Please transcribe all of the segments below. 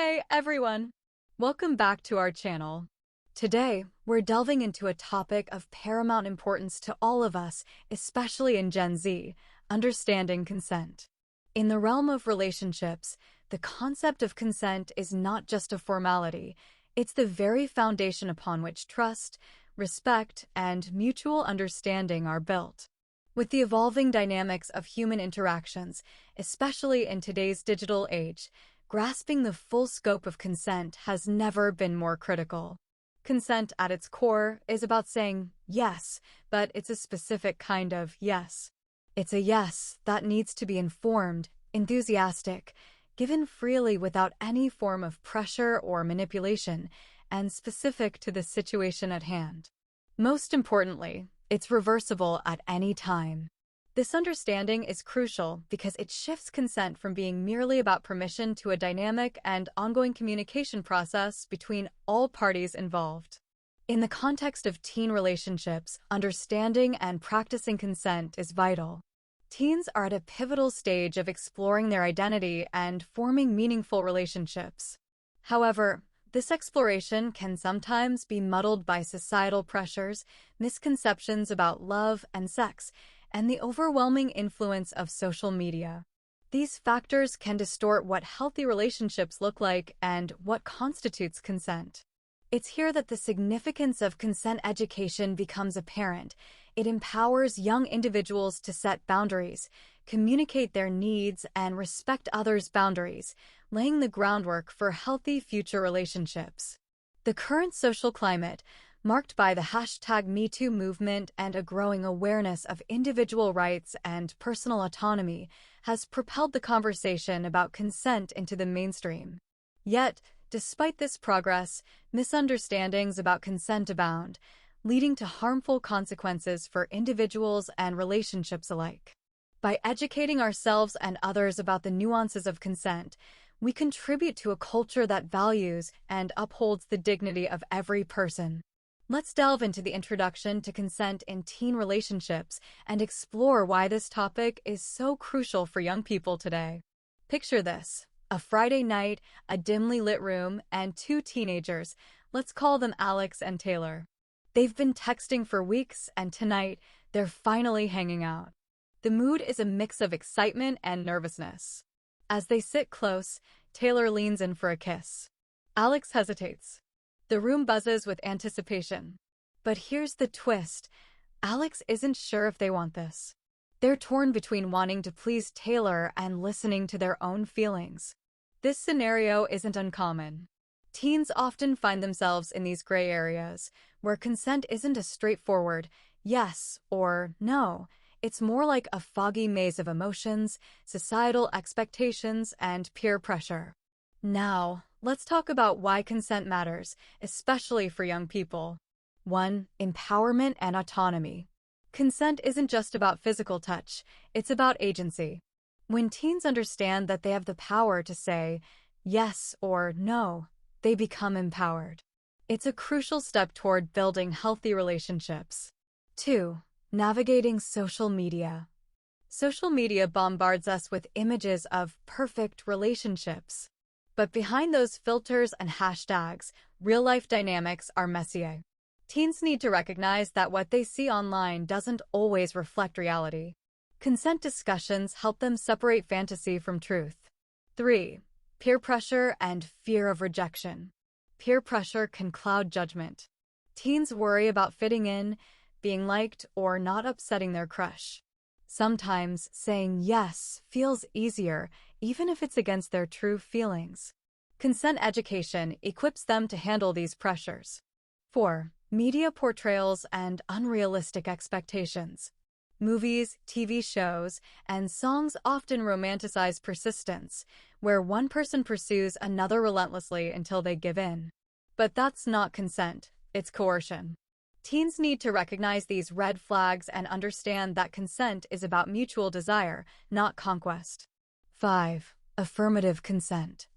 Hey everyone! Welcome back to our channel. Today, we're delving into a topic of paramount importance to all of us, especially in Gen Z: understanding consent. In the realm of relationships, the concept of consent is not just a formality, it's the very foundation upon which trust, respect, and mutual understanding are built. With the evolving dynamics of human interactions, especially in today's digital age, grasping the full scope of consent has never been more critical. Consent at its core is about saying yes, but it's a specific kind of yes. It's a yes that needs to be informed, enthusiastic, given freely without any form of pressure or manipulation, and specific to the situation at hand. Most importantly, it's reversible at any time. This understanding is crucial because it shifts consent from being merely about permission to a dynamic and ongoing communication process between all parties involved. In the context of teen relationships, understanding and practicing consent is vital. Teens are at a pivotal stage of exploring their identity and forming meaningful relationships. However, this exploration can sometimes be muddled by societal pressures, misconceptions about love and sex, and the overwhelming influence of social media. These factors can distort what healthy relationships look like and what constitutes consent. It's here that the significance of consent education becomes apparent. It empowers young individuals to set boundaries, communicate their needs, and respect others' boundaries, laying the groundwork for healthy future relationships. The current social climate, marked by the #MeToo movement and a growing awareness of individual rights and personal autonomy, has propelled the conversation about consent into the mainstream. Yet, despite this progress, misunderstandings about consent abound, leading to harmful consequences for individuals and relationships alike. By educating ourselves and others about the nuances of consent, we contribute to a culture that values and upholds the dignity of every person. Let's delve into the introduction to consent in teen relationships and explore why this topic is so crucial for young people today. Picture this: a Friday night, a dimly lit room, and two teenagers. Let's call them Alex and Taylor. They've been texting for weeks, and tonight, they're finally hanging out. The mood is a mix of excitement and nervousness. As they sit close, Taylor leans in for a kiss. Alex hesitates. The room buzzes with anticipation. But here's the twist: Alex isn't sure if they want this. They're torn between wanting to please Taylor and listening to their own feelings. This scenario isn't uncommon. Teens often find themselves in these gray areas, where consent isn't a straightforward yes or no. It's more like a foggy maze of emotions, societal expectations, and peer pressure. Now, let's talk about why consent matters, especially for young people. 1. Empowerment and autonomy. Consent isn't just about physical touch, it's about agency. When teens understand that they have the power to say yes or no, they become empowered. It's a crucial step toward building healthy relationships. 2. Navigating social media. Social media bombards us with images of perfect relationships. But behind those filters and hashtags, real-life dynamics are messy. Teens need to recognize that what they see online doesn't always reflect reality. Consent discussions help them separate fantasy from truth. 3. Peer pressure and fear of rejection. Peer pressure can cloud judgment. Teens worry about fitting in, being liked, or not upsetting their crush. Sometimes saying yes feels easier, even if it's against their true feelings. Consent education equips them to handle these pressures. 4. Media portrayals and unrealistic expectations. Movies, TV shows, and songs often romanticize persistence, where one person pursues another relentlessly until they give in. But that's not consent, it's coercion. Teens need to recognize these red flags and understand that consent is about mutual desire, not conquest. 5. Affirmative consent.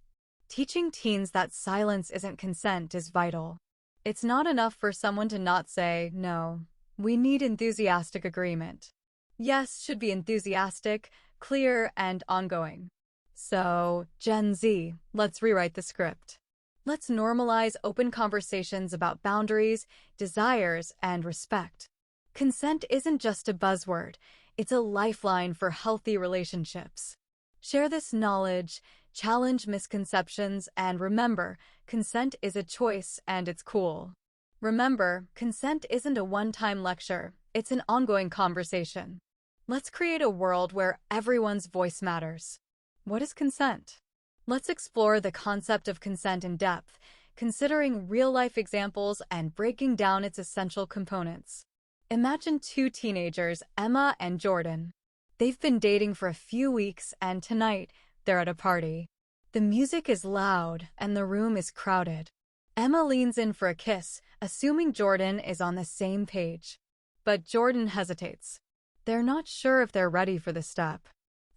Teaching teens that silence isn't consent is vital. It's not enough for someone to not say no. We need enthusiastic agreement. Yes should be enthusiastic, clear, and ongoing. So, Gen Z, let's rewrite the script. Let's normalize open conversations about boundaries, desires, and respect. Consent isn't just a buzzword, it's a lifeline for healthy relationships. Share this knowledge, challenge misconceptions, and remember, consent is a choice and it's cool. Remember, consent isn't a one-time lecture, it's an ongoing conversation. Let's create a world where everyone's voice matters. What is consent? Let's explore the concept of consent in depth, considering real-life examples and breaking down its essential components. Imagine two teenagers, Emma and Jordan. They've been dating for a few weeks, and tonight, they're at a party. The music is loud, and the room is crowded. Emma leans in for a kiss, assuming Jordan is on the same page. But Jordan hesitates. They're not sure if they're ready for the step.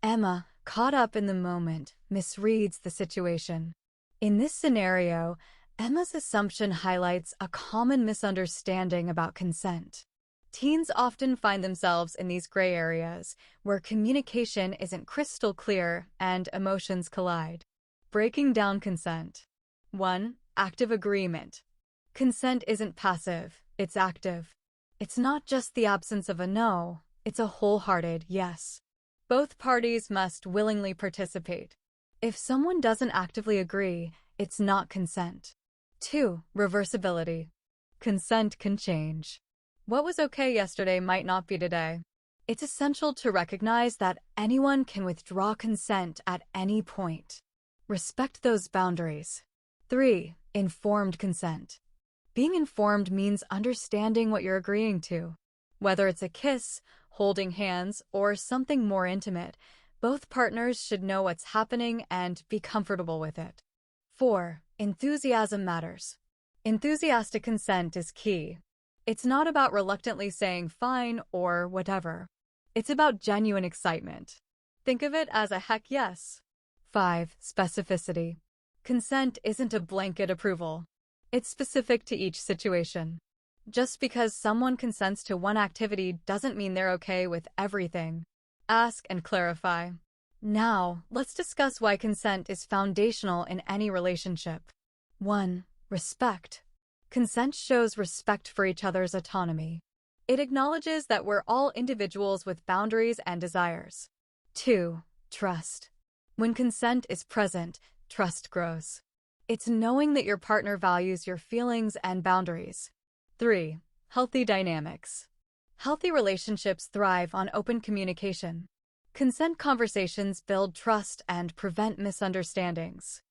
Emma, caught up in the moment, misreads the situation. In this scenario, Emma's assumption highlights a common misunderstanding about consent. Teens often find themselves in these gray areas, where communication isn't crystal clear and emotions collide. Breaking down consent. 1. Active agreement. Consent isn't passive, it's active. It's not just the absence of a no, it's a wholehearted yes. Both parties must willingly participate. If someone doesn't actively agree, it's not consent. 2. Reversibility. Consent can change. What was okay yesterday might not be today. It's essential to recognize that anyone can withdraw consent at any point. Respect those boundaries. 3. Informed consent. Being informed means understanding what you're agreeing to. Whether it's a kiss, holding hands, or something more intimate, both partners should know what's happening and be comfortable with it. 4. Enthusiasm matters. Enthusiastic consent is key. It's not about reluctantly saying fine or whatever. It's about genuine excitement. Think of it as a heck yes. 5. Specificity. Consent isn't a blanket approval. It's specific to each situation. Just because someone consents to one activity doesn't mean they're okay with everything. Ask and clarify. Now, let's discuss why consent is foundational in any relationship. 1. Respect. Consent shows respect for each other's autonomy. It acknowledges that we're all individuals with boundaries and desires. 2. Trust. When consent is present, trust grows. It's knowing that your partner values your feelings and boundaries. 3. Healthy dynamics. Healthy relationships thrive on open communication. Consent conversations build trust and prevent misunderstandings.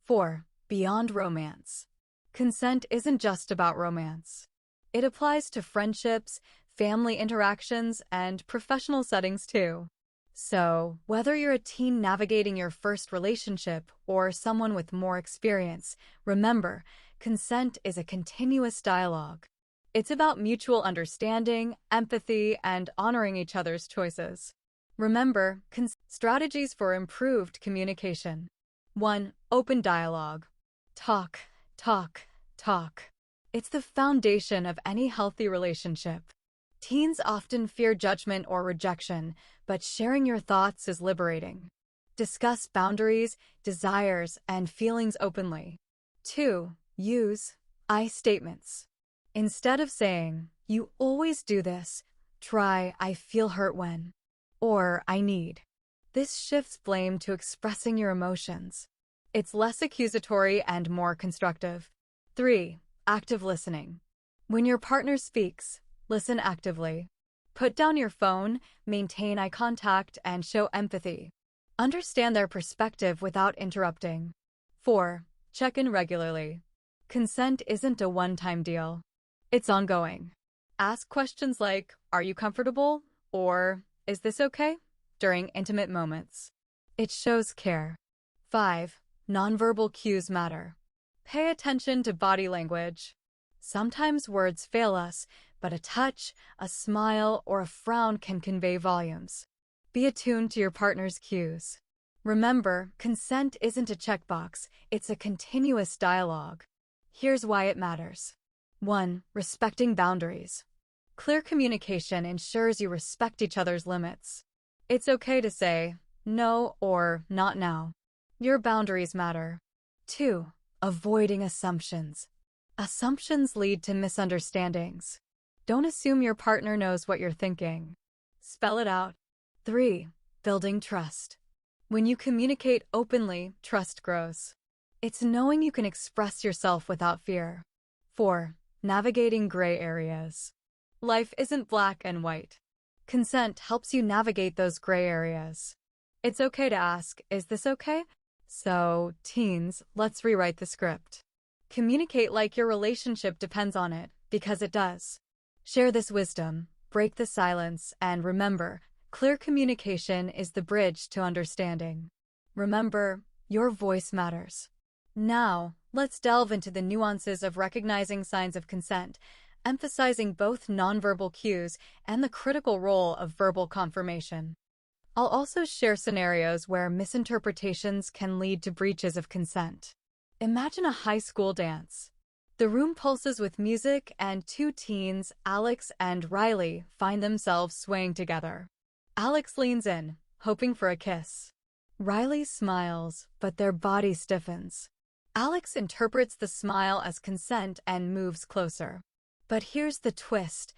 4. Beyond romance. Consent isn't just about romance. It applies to friendships, family interactions, and professional settings too. So, whether you're a teen navigating your first relationship or someone with more experience, remember, consent is a continuous dialogue. It's about mutual understanding, empathy, and honoring each other's choices. Remember, strategies for improved communication. 1. Open dialogue. Talk, talk, talk. It's the foundation of any healthy relationship. Teens often fear judgment or rejection, but sharing your thoughts is liberating. Discuss boundaries, desires, and feelings openly. 2. Use I statements. Instead of saying, "You always do this," try, "I feel hurt when," or "I need." This shifts blame to expressing your emotions. It's less accusatory and more constructive. 3. Active listening. When your partner speaks, listen actively. Put down your phone, maintain eye contact, and show empathy. Understand their perspective without interrupting. 4. Check in regularly. Consent isn't a one-time deal. It's ongoing. Ask questions like, "Are you comfortable?" or "Is this okay?" during intimate moments. It shows care. 5. Nonverbal cues matter. Pay attention to body language. Sometimes words fail us, but a touch, a smile, or a frown can convey volumes. Be attuned to your partner's cues. Remember, consent isn't a checkbox, it's a continuous dialogue. Here's why it matters. 1. Respecting boundaries. Clear communication ensures you respect each other's limits. It's okay to say, "No" or "not now." Your boundaries matter. 2. Avoiding assumptions. Assumptions lead to misunderstandings. Don't assume your partner knows what you're thinking. Spell it out. 3. Building trust. When you communicate openly, trust grows. It's knowing you can express yourself without fear. 4. Navigating gray areas. Life isn't black and white. Consent helps you navigate those gray areas. It's okay to ask, is this okay? So, teens, let's rewrite the script. Communicate like your relationship depends on it, because it does. Share this wisdom, break the silence, and remember, clear communication is the bridge to understanding. Remember, your voice matters. Now, let's delve into the nuances of recognizing signs of consent, emphasizing both nonverbal cues and the critical role of verbal confirmation. I'll also share scenarios where misinterpretations can lead to breaches of consent. Imagine a high school dance. The room pulses with music, and two teens, Alex and Riley, find themselves swaying together. Alex leans in, hoping for a kiss. Riley smiles, but their body stiffens. Alex interprets the smile as consent and moves closer. But here's the twist.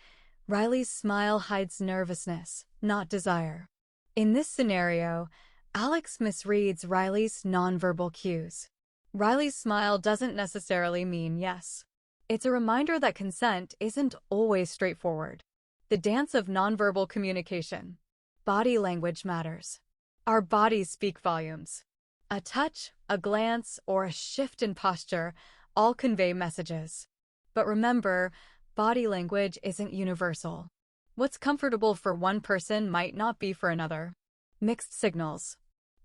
Riley's smile hides nervousness, not desire. In this scenario, Alex misreads Riley's nonverbal cues. Riley's smile doesn't necessarily mean yes. It's a reminder that consent isn't always straightforward. The dance of nonverbal communication. Body language matters. Our bodies speak volumes. A touch, a glance, or a shift in posture all convey messages. But remember, body language isn't universal. What's comfortable for one person might not be for another. Mixed signals.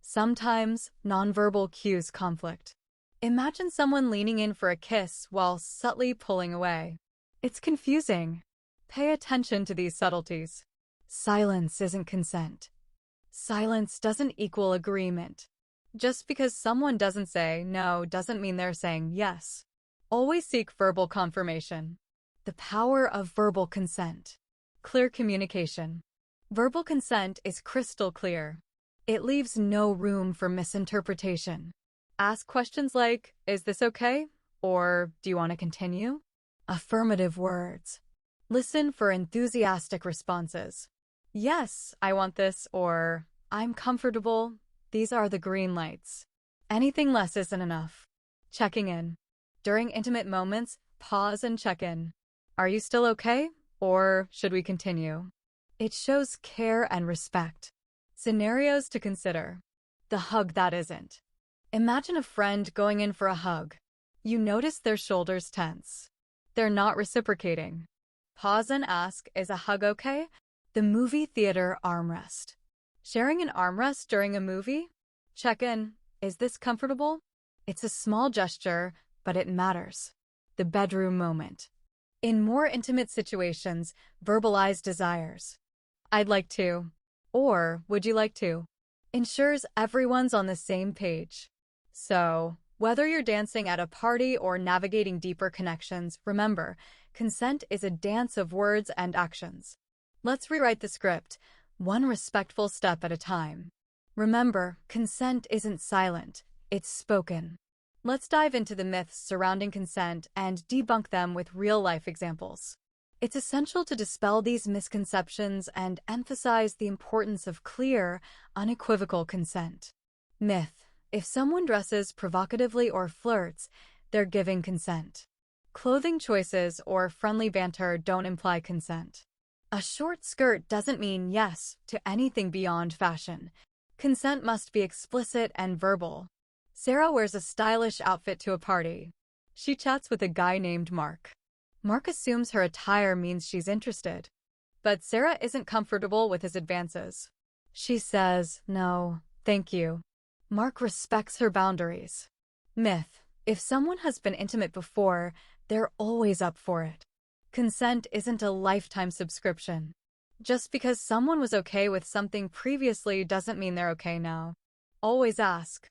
Sometimes, nonverbal cues conflict. Imagine someone leaning in for a kiss while subtly pulling away. It's confusing. Pay attention to these subtleties. Silence isn't consent. Silence doesn't equal agreement. Just because someone doesn't say no doesn't mean they're saying yes. Always seek verbal confirmation. The power of verbal consent. Clear communication. Verbal consent is crystal clear. It leaves no room for misinterpretation. Ask questions like, is this okay? Or, do you want to continue? Affirmative words. Listen for enthusiastic responses. Yes, I want this, or, I'm comfortable. These are the green lights. Anything less isn't enough. Checking in. During intimate moments, pause and check in. Are you still okay? Or should we continue? It shows care and respect. Scenarios to consider. The hug that isn't. Imagine a friend going in for a hug. You notice their shoulders tense. They're not reciprocating. Pause and ask, is a hug okay? The movie theater armrest. Sharing an armrest during a movie? Check in. Is this comfortable? It's a small gesture, but it matters. The bedroom moment. In more intimate situations, verbalize desires. I'd like to. Or, would you like to? Ensures everyone's on the same page. So, whether you're dancing at a party or navigating deeper connections, remember, consent is a dance of words and actions. Let's rewrite the script, one respectful step at a time. Remember, consent isn't silent, it's spoken. Let's dive into the myths surrounding consent and debunk them with real-life examples. It's essential to dispel these misconceptions and emphasize the importance of clear, unequivocal consent. Myth: if someone dresses provocatively or flirts, they're giving consent. Clothing choices or friendly banter don't imply consent. A short skirt doesn't mean yes to anything beyond fashion. Consent must be explicit and verbal. Sarah wears a stylish outfit to a party. She chats with a guy named Mark. Mark assumes her attire means she's interested. But Sarah isn't comfortable with his advances. She says, no, thank you. Mark respects her boundaries. Myth: if someone has been intimate before, they're always up for it. Consent isn't a lifetime subscription. Just because someone was okay with something previously doesn't mean they're okay now. Always ask.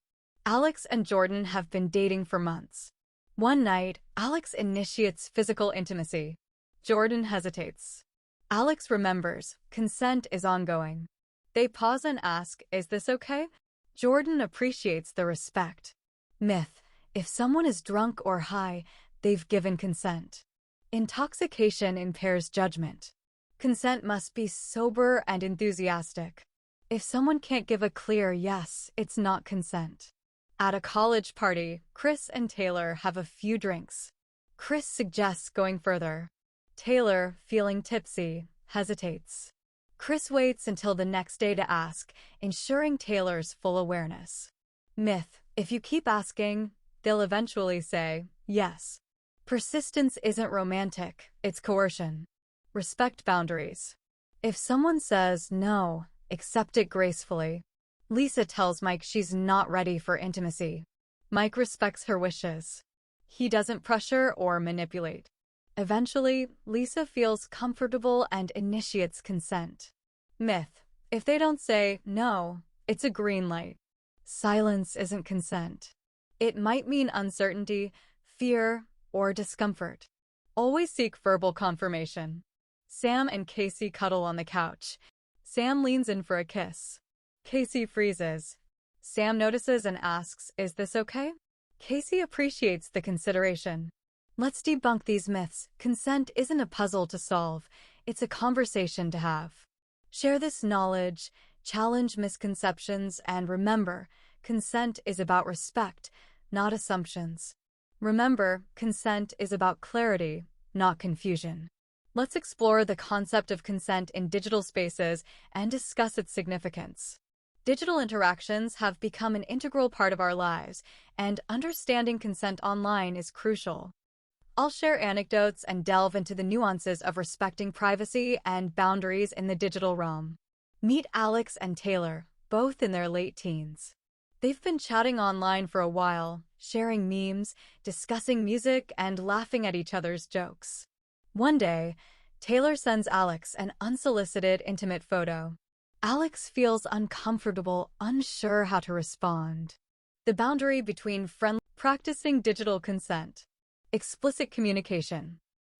Alex and Jordan have been dating for months. One night, Alex initiates physical intimacy. Jordan hesitates. Alex remembers, consent is ongoing. They pause and ask, is this okay? Jordan appreciates the respect. Myth: if someone is drunk or high, they've given consent. Intoxication impairs judgment. Consent must be sober and enthusiastic. If someone can't give a clear yes, it's not consent. At a college party, Chris and Taylor have a few drinks. Chris suggests going further. Taylor, feeling tipsy, hesitates. Chris waits until the next day to ask, ensuring Taylor's full awareness. Myth: if you keep asking, they'll eventually say yes. Persistence isn't romantic, it's coercion. Respect boundaries. If someone says no, accept it gracefully. Lisa tells Mike she's not ready for intimacy. Mike respects her wishes. He doesn't pressure or manipulate. Eventually, Lisa feels comfortable and initiates consent. Myth: if they don't say no, it's a green light. Silence isn't consent. It might mean uncertainty, fear, or discomfort. Always seek verbal confirmation. Sam and Casey cuddle on the couch. Sam leans in for a kiss. Casey freezes. Sam notices and asks, "Is this okay?" Casey appreciates the consideration. Let's debunk these myths. Consent isn't a puzzle to solve. It's a conversation to have. Share this knowledge, challenge misconceptions, and remember, consent is about respect, not assumptions. Remember, consent is about clarity, not confusion. Let's explore the concept of consent in digital spaces and discuss its significance. Digital interactions have become an integral part of our lives, and understanding consent online is crucial. I'll share anecdotes and delve into the nuances of respecting privacy and boundaries in the digital realm. Meet Alex and Taylor, both in their late teens. They've been chatting online for a while, sharing memes, discussing music, and laughing at each other's jokes. One day, Taylor sends Alex an unsolicited, intimate photo. Alex feels uncomfortable, unsure how to respond. The boundary between practicing digital consent. Explicit communication.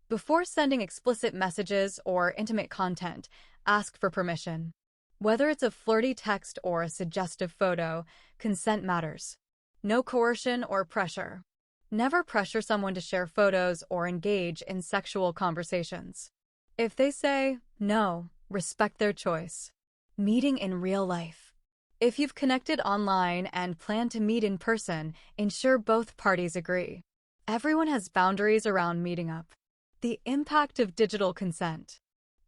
Before sending explicit messages or intimate content, ask for permission. Whether it's a flirty text or a suggestive photo, consent matters. No coercion or pressure. Never pressure someone to share photos or engage in sexual conversations. If they say no, respect their choice. Meeting in real life. If you've connected online and plan to meet in person, ensure both parties agree. Everyone has boundaries around meeting up. The impact of digital consent.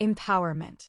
Empowerment.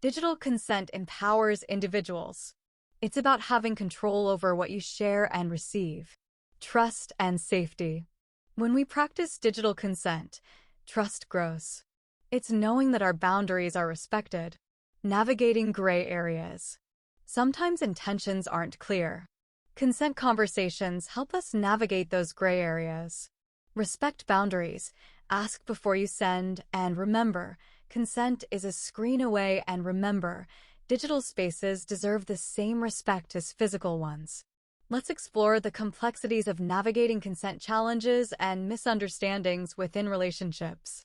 Digital consent empowers individuals. It's about having control over what you share and receive. Trust and safety. When we practice digital consent, trust grows. It's knowing that our boundaries are respected. Navigating gray areas. Sometimes intentions aren't clear. Consent conversations help us navigate those gray areas. Respect boundaries, ask before you send, and remember, consent is a screen away, and remember, digital spaces deserve the same respect as physical ones. Let's explore the complexities of navigating consent challenges and misunderstandings within relationships.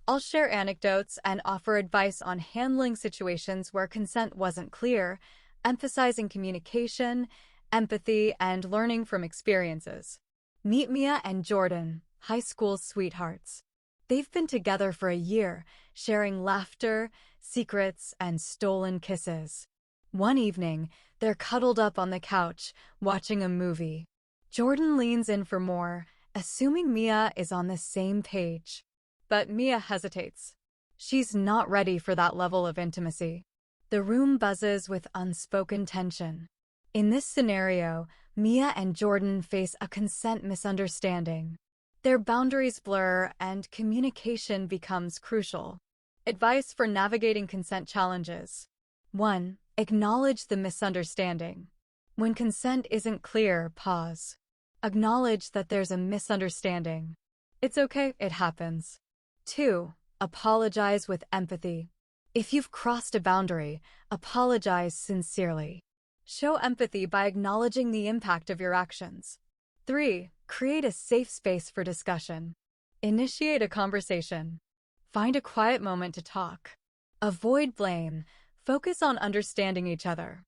I'll share anecdotes and offer advice on handling situations where consent wasn't clear, emphasizing communication, empathy, and learning from experiences. Meet Mia and Jordan, high school sweethearts. They've been together for a year, sharing laughter, secrets, and stolen kisses. One evening, they're cuddled up on the couch, watching a movie. Jordan leans in for more, assuming Mia is on the same page. But Mia hesitates. She's not ready for that level of intimacy. The room buzzes with unspoken tension. In this scenario, Mia and Jordan face a consent misunderstanding. Their boundaries blur and communication becomes crucial. Advice for navigating consent challenges. 1. Acknowledge the misunderstanding. When consent isn't clear, pause. Acknowledge that there's a misunderstanding. It's okay, it happens. 2. Apologize with empathy. If you've crossed a boundary, apologize sincerely. Show empathy by acknowledging the impact of your actions. 3. Create a safe space for discussion. Initiate a conversation. Find a quiet moment to talk. Avoid blame. Focus on understanding each other.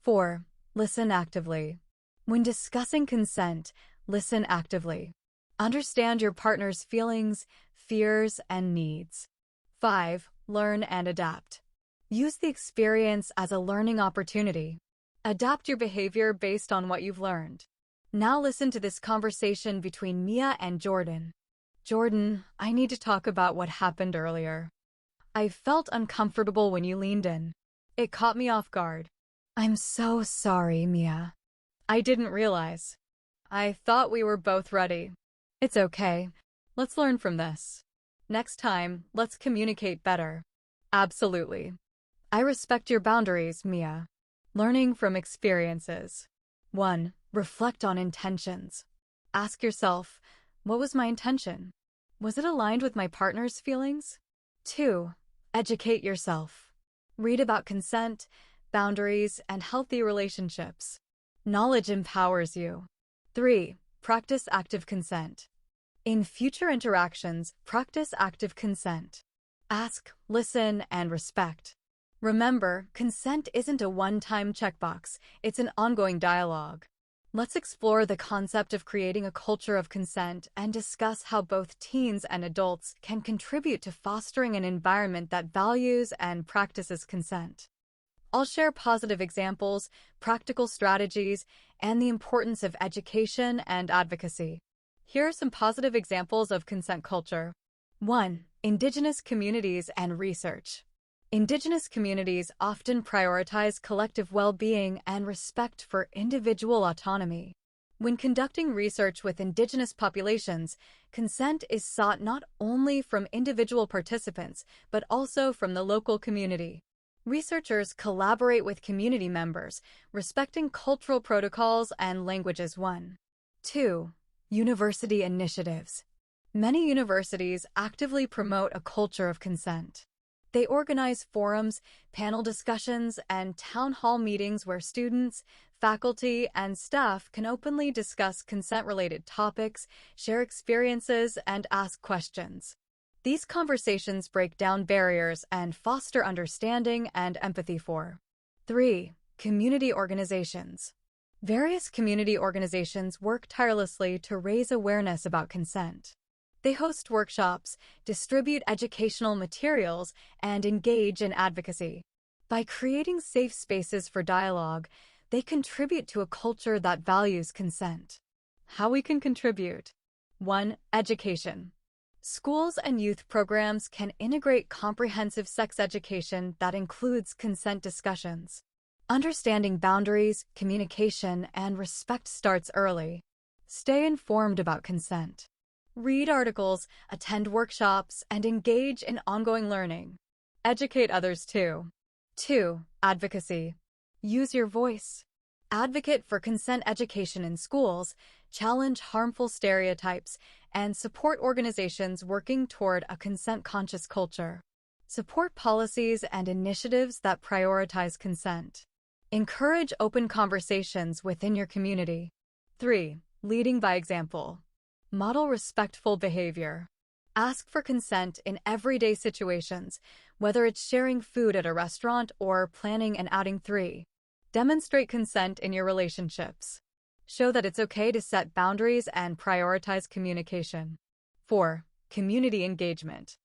4. Listen actively. When discussing consent, listen actively. Understand your partner's feelings, fears, and needs. 5. Learn and adapt. Use the experience as a learning opportunity. Adapt your behavior based on what you've learned. Now listen to this conversation between Mia and Jordan. Jordan, I need to talk about what happened earlier. I felt uncomfortable when you leaned in. It caught me off guard. I'm so sorry, Mia. I didn't realize. I thought we were both ready. It's okay. Let's learn from this. Next time, let's communicate better. Absolutely. I respect your boundaries, Mia. Learning from experiences. 1. Reflect on intentions. Ask yourself, what was my intention? Was it aligned with my partner's feelings? 2. Educate yourself. Read about consent, boundaries, and healthy relationships. Knowledge empowers you. 3. Practice active consent. In future interactions, practice active consent. Ask, listen, and respect. Remember, consent isn't a one-time checkbox, it's an ongoing dialogue. Let's explore the concept of creating a culture of consent and discuss how both teens and adults can contribute to fostering an environment that values and practices consent. I'll share positive examples, practical strategies, and the importance of education and advocacy. Here are some positive examples of consent culture. 1. Indigenous communities and research. Indigenous communities often prioritize collective well-being and respect for individual autonomy. When conducting research with Indigenous populations, consent is sought not only from individual participants, but also from the local community. Researchers collaborate with community members, respecting cultural protocols and languages. 1. 2. University initiatives. Many universities actively promote a culture of consent. They organize forums, panel discussions, and town hall meetings where students, faculty, and staff can openly discuss consent-related topics, share experiences, and ask questions. These conversations break down barriers and foster understanding and empathy. 4. 3. Community organizations. Various community organizations work tirelessly to raise awareness about consent. They host workshops, distribute educational materials, and engage in advocacy. By creating safe spaces for dialogue, they contribute to a culture that values consent. How we can contribute. 1. Education. Schools and youth programs can integrate comprehensive sex education that includes consent discussions. Understanding boundaries, communication, and respect starts early. Stay informed about consent. Read articles, attend workshops, and engage in ongoing learning. Educate others too. 2. Advocacy. Use your voice. Advocate for consent education in schools, challenge harmful stereotypes, and support organizations working toward a consent-conscious culture. Support policies and initiatives that prioritize consent. Encourage open conversations within your community. 3. Leading by example. Model respectful behavior. Ask for consent in everyday situations, whether it's sharing food at a restaurant or planning an outing. 3. Demonstrate consent in your relationships. Show that it's okay to set boundaries and prioritize communication. 4. Community engagement.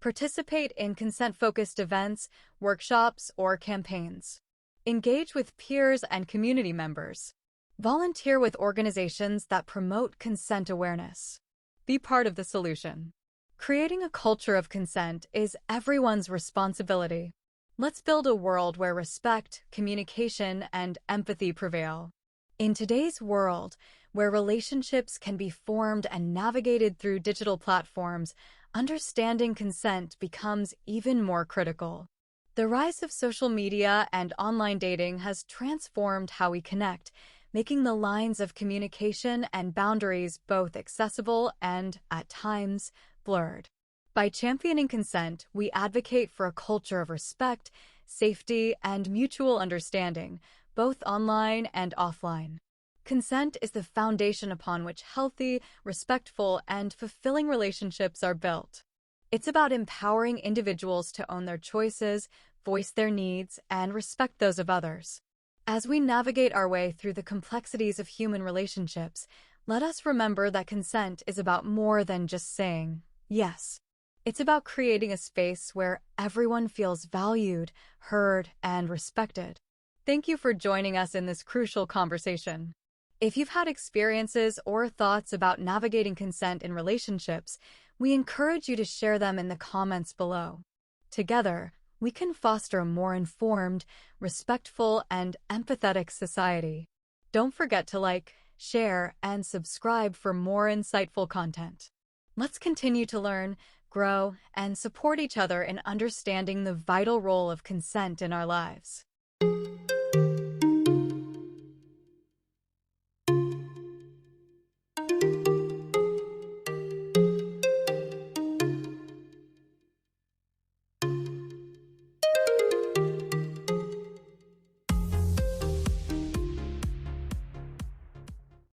Participate in consent-focused events, workshops, or campaigns. Engage with peers and community members. Volunteer with organizations that promote consent awareness. Be part of the solution. Creating a culture of consent is everyone's responsibility. Let's build a world where respect, communication, and empathy prevail. In today's world, where relationships can be formed and navigated through digital platforms, understanding consent becomes even more critical. The rise of social media and online dating has transformed how we connect, making the lines of communication and boundaries both accessible and, at times, blurred. By championing consent, we advocate for a culture of respect, safety, and mutual understanding, both online and offline. Consent is the foundation upon which healthy, respectful, and fulfilling relationships are built. It's about empowering individuals to own their choices, voice their needs, and respect those of others. As we navigate our way through the complexities of human relationships, let us remember that consent is about more than just saying yes. It's about creating a space where everyone feels valued, heard, and respected. Thank you for joining us in this crucial conversation. If you've had experiences or thoughts about navigating consent in relationships, we encourage you to share them in the comments below. Together, we can foster a more informed, respectful, and empathetic society. Don't forget to like, share, and subscribe for more insightful content. Let's continue to learn, grow, and support each other in understanding the vital role of consent in our lives.